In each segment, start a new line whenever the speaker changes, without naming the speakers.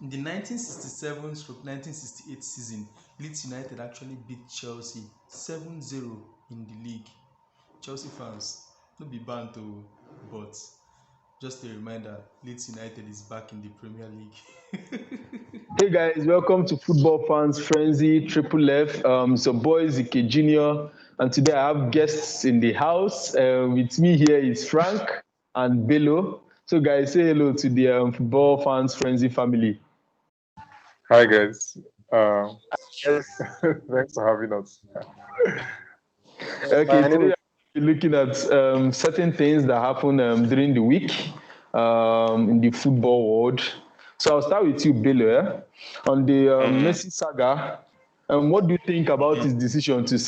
In the 1967-1968 season, Leeds United actually beat Chelsea 7-0 in the league. Chelsea fans, no be banned o, but just a reminder, Leeds United is back in the Premier League.
Hey guys, welcome to Football Fans Frenzy Triple F. It's your boy Zikejunior, and today I have guests in the house. With me here is Frank and Bello. So guys, say hello to the Football Fans Frenzy family.
Hi guys.
Yes,
Thanks for having us.
Okay,
my name
today
is
we're looking at certain things that happen during the week in the football world. So I'll start with you, Bello. On the Messi saga, what do you think about his decision to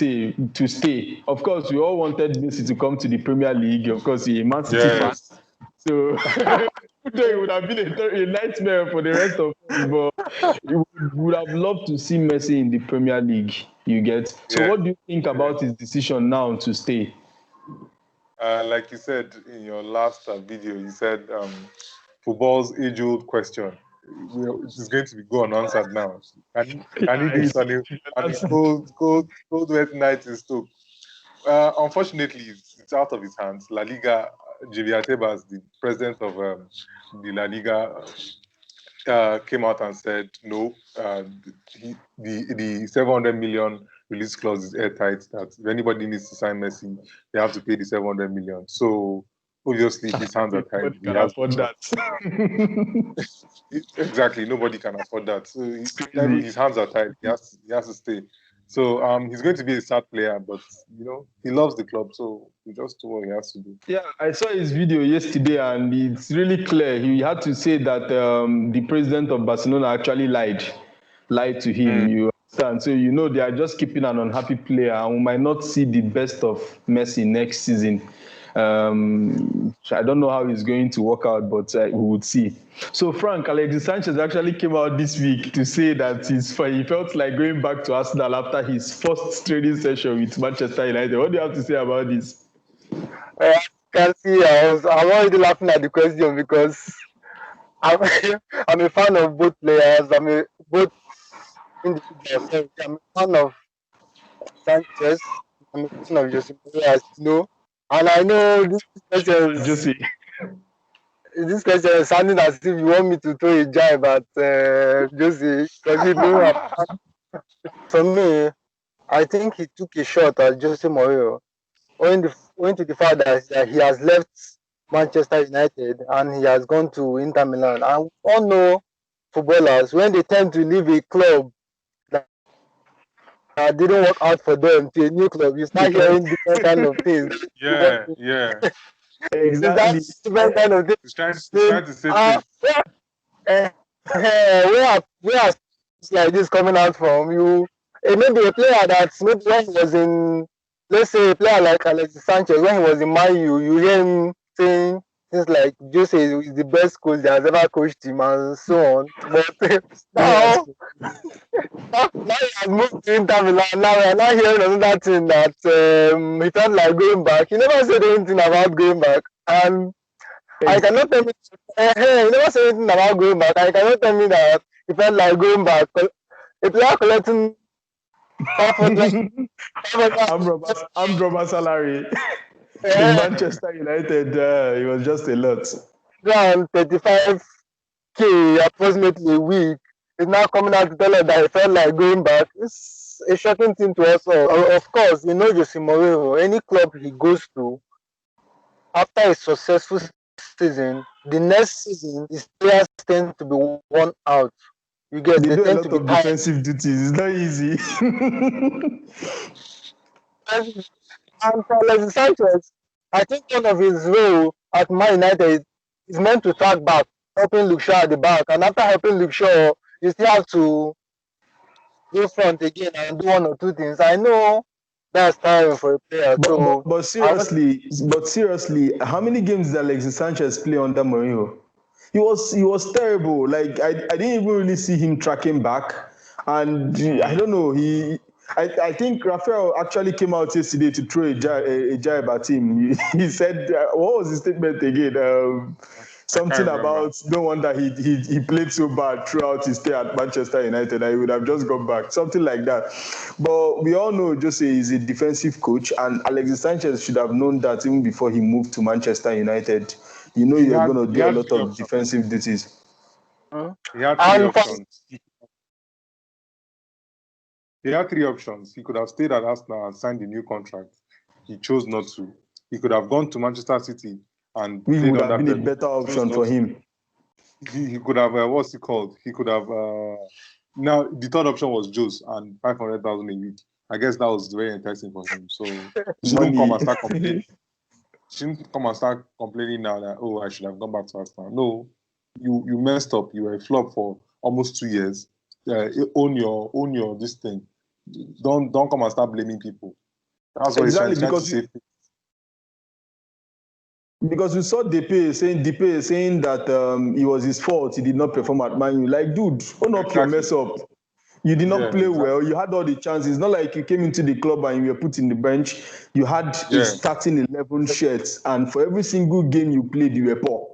stay? Of course, we all wanted Messi to come to the Premier League. Of course, he's a Man City fan,
Yes.
so it would have been a nightmare for the rest of us. But we would have loved to see Messi in the Premier League. You get. So,
Yeah.
what do you think about his decision now to stay?
Like you said in your last video, you said football's age-old question. It's going to be go unanswered now. Can he do it on a cold, wet night in Stoke? Unfortunately, it's out of his hands. La Liga, Javier Tebas, the president of the La Liga, came out and said no. The 700 million release clause is airtight. That if anybody needs to sign Messi, they have to pay the 700 million. So obviously his hands are tied.
Nobody can afford that.
Exactly, nobody can afford that. So
crazy.
his hands are tied. He has to stay. So he's going to be a sad player, but he loves the club, so he just do what he has to do.
Yeah, I saw his video yesterday, and it's really clear. He had to say that the president of Barcelona actually lied to him. You understand? So they are just keeping an unhappy player, and we might not see the best of Messi next season. I don't know how it's going to work out, but we would see. So Frank, Alexis Sanchez actually came out this week to say that he felt like going back to Arsenal after his first training session with Manchester United. What do you have to say about this?
I can see I'm already laughing at the question because I'm, I'm a fan of both players. Both individuals. So I'm a fan of Sanchez. I'm a fan of Jose Mourinho, as you know. And I know
Josie.
this question is sounding as if you want me to throw a jibe at Jose because you know. For me, I think he took a shot at Jose Mourinho, owing to the fact that he has left Manchester United and he has gone to Inter Milan. And we all know footballers, when they tend to leave a club that didn't work out for them to a new club, you start hearing different kind of things.
Yeah.
Exactly.
Different kind of things.
He's trying to say
Where are things like this coming out from? Maybe a player that maybe when he was in, let's say a player like Alexis Sanchez, when he was in Man U, you hear him saying things like Jose is the best coach that has ever coached him and so on. But now he has moved to Inter Milan. Now we are not hearing another thing that he felt like going back. He never said anything about going back. And I cannot tell me he never said anything about going back. I cannot tell me that he felt like going back. A player collecting 500
armed robber salary in Manchester United, it was just a lot.
around 35K approximately a week is now coming out to tell us that he felt like going back. It's a shocking thing to us all. Of course, Jose Mourinho, any club he goes to, after a successful season, the next season his players tend to be worn out. You get
They do a
tend
lot
to be
of
tired.
defensive duties. It's not easy.
And for Alexis Sanchez, I think one of his role at Man United is meant to track back, helping Luke Shaw at the back. And after helping Luke Shaw, you still have to go front again and do one or two things. I know that's tiring for a player.
But seriously, how many games did Alexis Sanchez play under Mourinho? He was terrible. Like I didn't even really see him tracking back, and I don't know. I think Rafael actually came out yesterday to throw a jibe at him. He said, what was his statement again? Something
remember.
about no wonder he played so bad throughout his stay at Manchester United that he would have just got back. Something like that. But we all know Jose is a defensive coach, and Alexis Sanchez should have known that even before he moved to Manchester United. You know you're going to
He
do a
had
lot
three
of
options.
defensive duties.
He had three
And for
options. He had three options. He could have stayed at Arsenal and signed a new contract. He chose not to. He could have gone to Manchester City and
We
played
would
under
have been a
Pep.
better
He chose
option
not
for
to.
him.
He could have, what's it called? He could have, now the third option was Jose and 500,000 a week. I guess that was very enticing for him. So he shouldn't come and start complaining. Shouldn't come and start complaining now that, oh, I should have gone back to Arsenal. No, you messed up. You were a flop for almost 2 years. Own your this thing. Don't come and start blaming people. That's what
Exactly,
he's trying to say.
Because we saw Depay saying that it was his fault he did not perform at Man U. Like, dude, own up your mess up. You did not play well. You had all the chances. It's not like you came into the club and you were put in the bench. You had a starting 11 shirts, and for every single game you played, you were poor.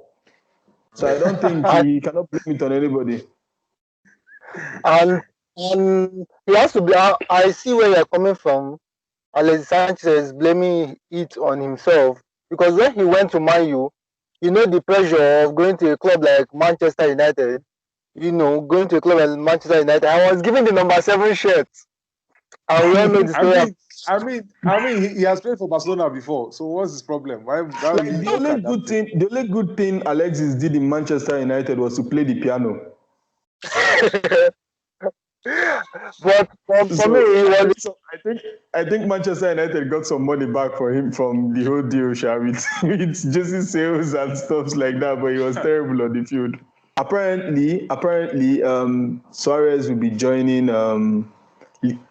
So I don't think he cannot blame it on anybody.
And he has to be. I see where you're coming from. Alexis Sanchez blaming it on himself, because when he went to Man U, you know the pressure of going to a club like Manchester United. You know, going to a club like Manchester United. I was given the number 7 shirt. And we all know the story.
I mean, he has played for Barcelona before. So what's his problem? Why
like the only good thing Alexis did in Manchester United was to play the piano.
But for me,
I think Manchester United got some money back for him from the whole deal, with jersey sales and stuff like that. But he was terrible on the field. Apparently, Suarez will be joining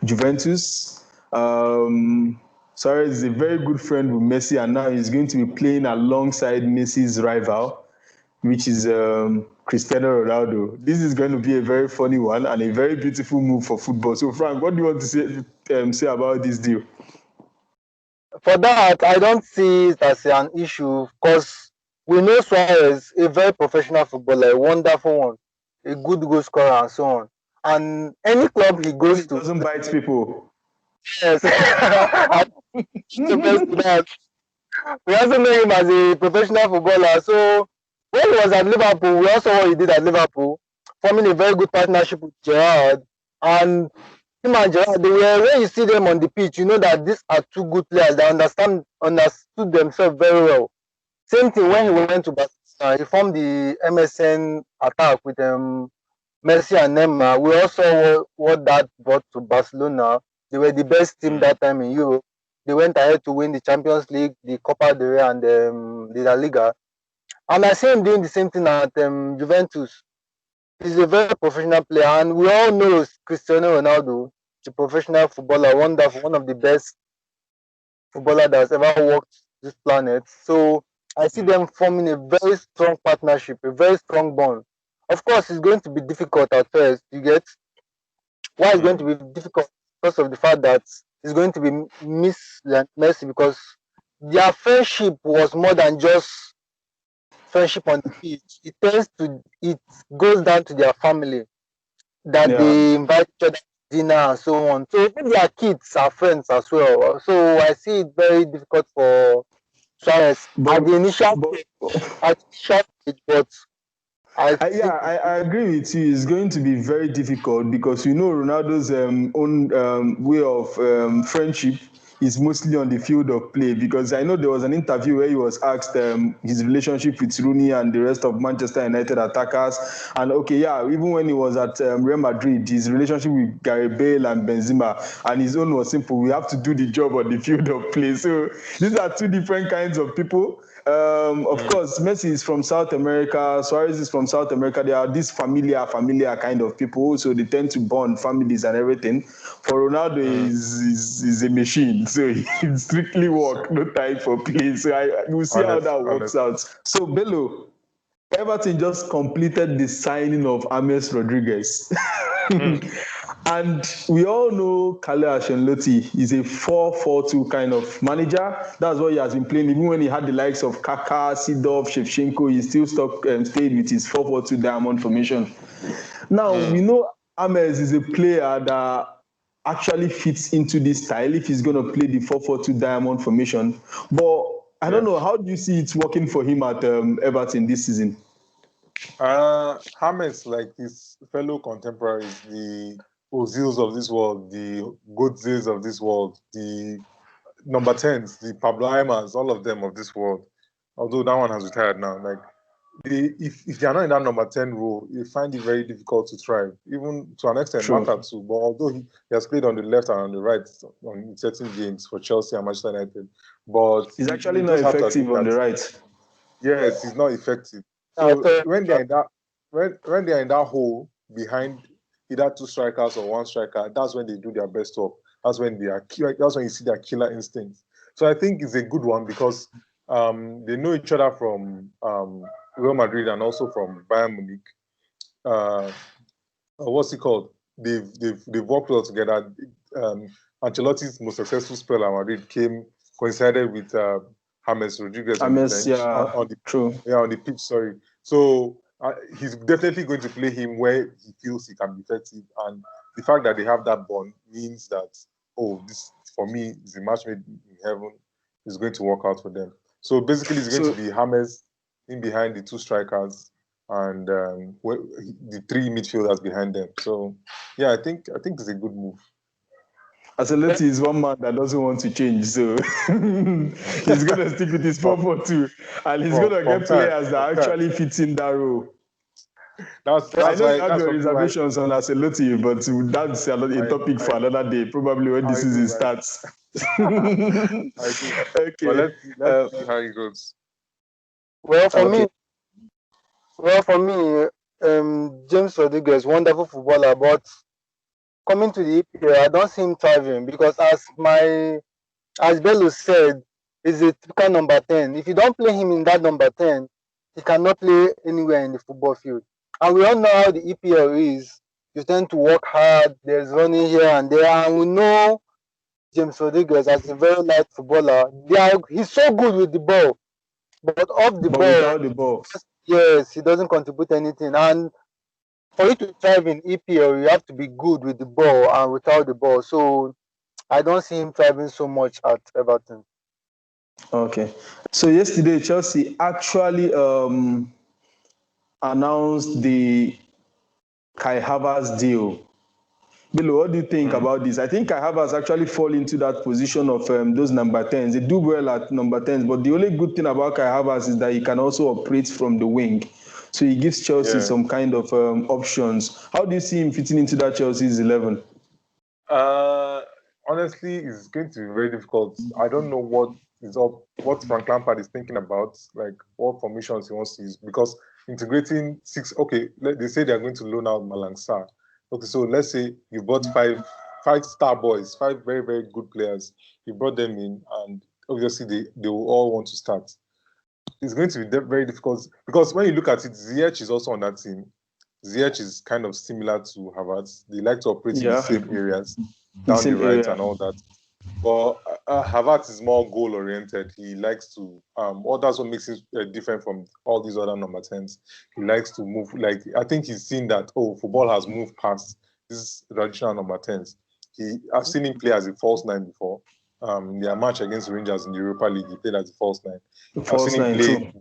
Juventus. Suarez is a very good friend with Messi, and now he's going to be playing alongside Messi's rival, which is Cristiano Ronaldo. This is going to be a very funny one and a very beautiful move for football. So, Frank, what do you want to say about this deal?
For that, I don't see it as an issue, because we know Suarez, a very professional footballer, a wonderful one, a good goal scorer, and so on. And any club he goes to,
doesn't bite people.
Yes. We also know him as a professional footballer. So when he was at Liverpool, we also saw what he did at Liverpool, forming a very good partnership with Gerrard. And him and Gerrard, when you see them on the pitch, you know that these are two good players. They understood themselves very well. Same thing when he went to Barcelona. He formed the MSN attack with Messi and Neymar. We also saw what that brought to Barcelona. They were the best team that time in Europe. They went ahead to win the Champions League, the Copa del Rey, and the La Liga. And I see him doing the same thing at Juventus. He's a very professional player, and we all know Cristiano Ronaldo, a professional footballer, wonderful, one of the best footballer that has ever walked this planet. So I see them forming a very strong partnership, a very strong bond. Of course, it's going to be difficult at first. You get why it's going to be difficult, because of the fact that it's going to be Messi, because their friendship was more than just friendship on the pitch. It goes down to their family, that they invite each other to dinner and so on. So even their kids are friends as well. So I see it very difficult for Suarez at the initial stage, but
I agree with you. It's going to be very difficult because Ronaldo's own way of friendship is mostly on the field of play. Because I know there was an interview where he was asked his relationship with Rooney and the rest of Manchester United attackers. And even when he was at Real Madrid, his relationship with Gareth Bale and Benzema, and his own was simple: we have to do the job on the field of play. So these are two different kinds of people. Of course, Messi is from South America, Suarez is from South America. They are these familiar kind of people, so they tend to bond families and everything. For Ronaldo, is a machine, so he strictly work, no time for play. So we'll see how that works out. So Bello, Everton just completed the signing of James Rodriguez. And we all know Carlo Ancelotti is a 4-4-2 kind of manager. That's what he has been playing. Even when he had the likes of Kaká, Seedorf, Shevchenko, he still stayed with his 4-4-2 diamond formation. Now, we know James is a player that actually fits into this style if he's going to play the 4-4-2 diamond formation. But I don't know, how do you see it working for him at Everton this season?
James, like his fellow contemporaries, the Ozils of this world, the Godzes of this world, the number 10s, the Pablo Aimas, all of them of this world. Although that one has retired now. Like, if you're not in that number 10 role, you find it very difficult to thrive, even to an extent, Mata too. But although he has played on the left and on the right on certain games for Chelsea and Manchester United, but
he's actually not effective on the right.
Yes, he's not effective. So when they're in that when they're in that hole behind either two strikers or one striker, that's when they do their best work. That's when that's when you see their killer instincts. So I think it's a good one because they know each other from Real Madrid and also from Bayern Munich. What's it called? They've worked well together. Ancelotti's most successful spell at Madrid coincided with James Rodriguez on the pitch. Sorry. So he's definitely going to play him where he feels he can be effective, and the fact that they have that bond means that this for me is a match made in heaven. Is going to work out for them. So basically, it's going to be James in behind the two strikers and the three midfielders behind them. So yeah, I think it's a good move.
Ancelotti is one man that doesn't want to change, so he's going to stick with his 4-4-2, and he's going to get players that actually fit in that role. I know you have your reservations on Ancelotti, but that's a topic for another day, probably when the season starts.
Okay. Well, let's see how it goes.
Well, for me, James Rodriguez, wonderful footballer, but coming to the EPL, I don't see him thriving because as Bello said, he's a typical number 10. If you don't play him in that number 10, he cannot play anywhere in the football field. And we all know how the EPL is. You tend to work hard, there's running here and there, and we know James Rodriguez as a very light footballer. He's so good with the ball, but without the ball, yes, he doesn't contribute anything. And for you to thrive in EPL, you have to be good with the ball and without the ball. So I don't see him thriving so much at Everton.
Okay. So yesterday, Chelsea actually announced the Kai Havertz deal. Bello, what do you think about this? I think Kai Havertz actually fall into that position of those number 10s. They do well at number 10s, but the only good thing about Kai Havertz is that he can also operate from the wing. So he gives Chelsea some kind of options. How do you see him fitting into that Chelsea's 11?
Honestly, it's going to be very difficult. I don't know what Frank Lampard is thinking about, like what formations he wants to use, because integrating six. Okay, they say they are going to loan out Malang Sarr. Okay, so let's say you bought five star boys, 5 very, very good players. You brought them in, and obviously they will all want to start. It's going to be very difficult because when you look at it, Ziyech is also on that team. Ziyech is kind of similar to Havertz. They like to operate in the same areas, down the right and all that. But Havertz is more goal-oriented. He likes to, that's what makes him different from all these other number 10s. He likes to move, I think he's seen that, football has moved past these traditional number 10s. I've seen him play as a false 9 before. Their match against Rangers in the Europa League, he played as a false 9. I've seen him play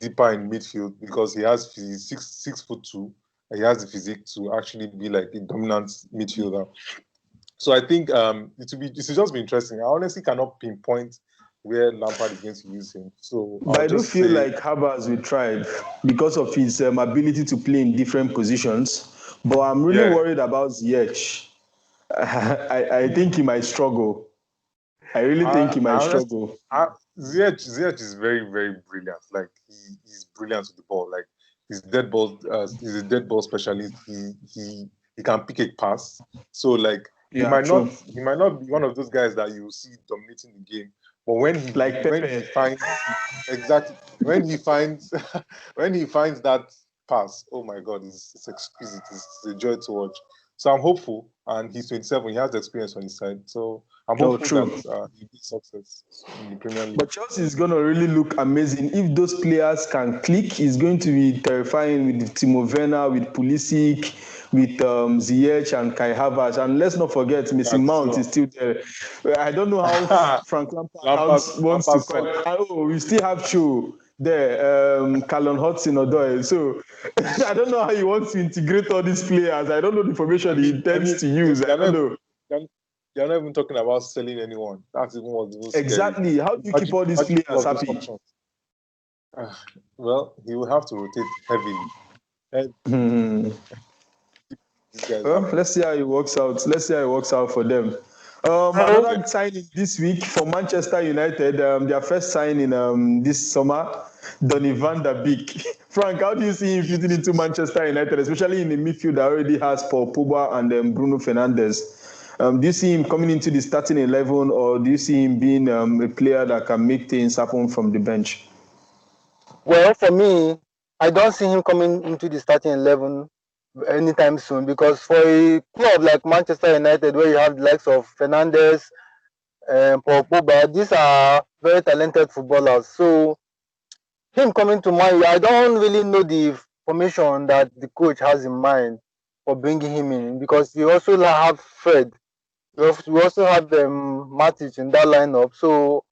deeper in midfield because he's 6'2". He has the physique to actually be like a dominant midfielder. So I think it will just be interesting. I honestly cannot pinpoint where Lampard is going to use him. So,
but I do feel like Havertz will thrive because of his ability to play in different positions. But I'm really worried about Ziyech. I think he might struggle. I really think he might struggle.
Ziyech is very, very brilliant. Like he's brilliant with the ball. Like he's a dead ball specialist. He can pick a pass. So like. He might not be one of those guys that you see dominating the game, but when he finds that pass, oh my God, it's exquisite. It's a joy to watch. So I'm hopeful, and he's 27. He has experience on his side, so I'm hopeful that he gets success in the Premier League.
But Chelsea is going to really look amazing if those players can click. It's going to be terrifying with Timo Werner, with Pulisic, with Ziyech and Kai Havertz. And let's not forget, Mason Mount is still there. I don't know how Frank Lampard wants to call it. Oh, we still have Cho there, Callum Hudson-Odoi. So I don't know how he wants to integrate all these players. I don't know the information he intends to use. I don't know.
You're not even talking about selling anyone. That's even what's most
exactly.
Scary.
How do you keep all these players happy?
Well, he will have to rotate heavily.
Well, let's see how it works out. Let's see how it works out for them. Another signing this week for Manchester United, their first signing this summer, Donny van der Beek. Frank, how do you see him fitting into Manchester United, especially in the midfield that already has Paul Pogba and Bruno Fernandes? Do you see him coming into the starting 11, or do you see him being a player that can make things happen from the bench?
Well, for me, I don't see him coming into the starting 11 anytime soon, because for a club like Manchester United, where you have the likes of Fernandes and Paul Pogba, these are very talented footballers. So him coming to Man U, I don't really know the formation that the coach has in mind for bringing him in, because you also have Fred. We also have Matic in that lineup. So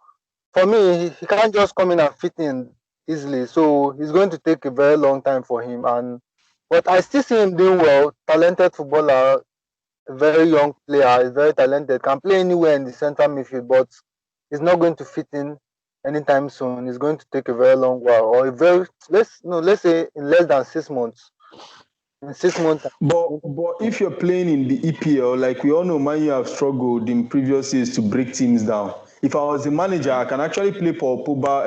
for me, he can't just come in and fit in easily. So it's going to take a very long time for him. But I still see him doing well. Talented footballer, a very young player, is very talented. Can play anywhere in the central midfield, but he's not going to fit in anytime soon. It's going to take a very long while, or let's say in less than 6 months. In 6 months.
But if you're playing in the EPL, like we all know, Man U have struggled in previous years to break teams down. If I was a manager, I can actually play Paul Pogba,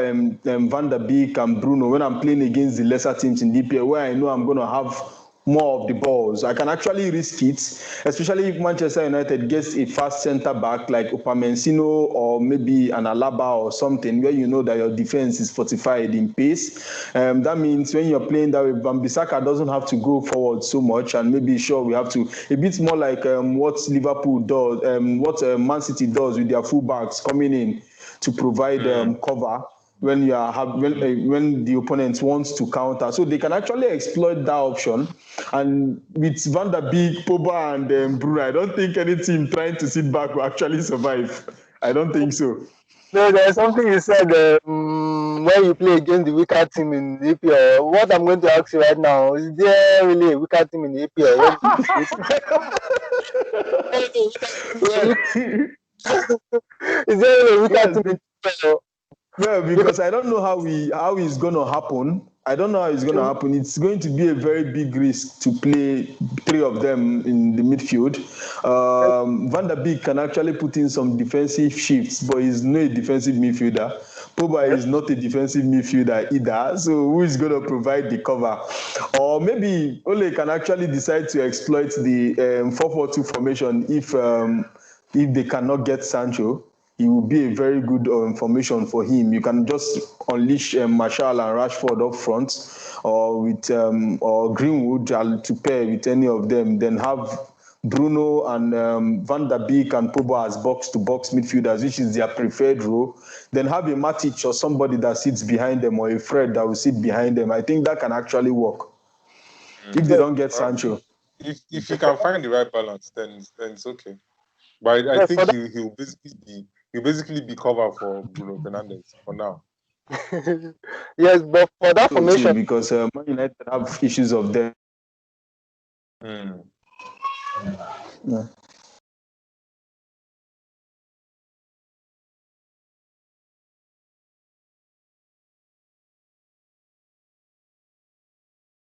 Van der Beek, and Bruno when I'm playing against the lesser teams in the EPL, where I know I'm going to have more of the balls. I can actually risk it, especially if Manchester United gets a fast centre back like Upamecano or maybe an Alaba or something, where you know that your defense is fortified in pace. That means when you're playing that way, Wan-Bissaka doesn't have to go forward so much, and maybe we have to a bit more like what Liverpool does, what Man City does with their fullbacks coming in to provide cover when when the opponent wants to counter. So they can actually exploit that option. And with Van der Beek, Pogba, and Bruno, I don't think any team trying to sit back will actually survive. I don't think so.
No, there's something you said when you play against the weaker team in the EPL. What I'm going to ask you right now, is there really a weaker team in the EPL? Is there really a weaker team in the EPL?
Well, because I don't know how it's going to happen. I don't know how it's going to happen. It's going to be a very big risk to play three of them in the midfield. Van der Beek can actually put in some defensive shifts, but he's not a defensive midfielder. Pogba is not a defensive midfielder either. So who is going to provide the cover? Or maybe Ole can actually decide to exploit the 4-4-2 formation if they cannot get Sancho. It will be a very good formation for him. You can just unleash Martial and Rashford up front, or with or Greenwood to pair with any of them. Then have Bruno and Van der Beek and Pogba as box-to-box midfielders, which is their preferred role. Then have a Matic or somebody that sits behind them, or a Fred that will sit behind them. I think that can actually work if they don't get Sancho.
If you can find the right balance, then it's okay. But I think he'll basically be covered for Bruno Fernandes for now.
Yes, but for that formation,
because Man United have issues of them.
Mm.
Yeah.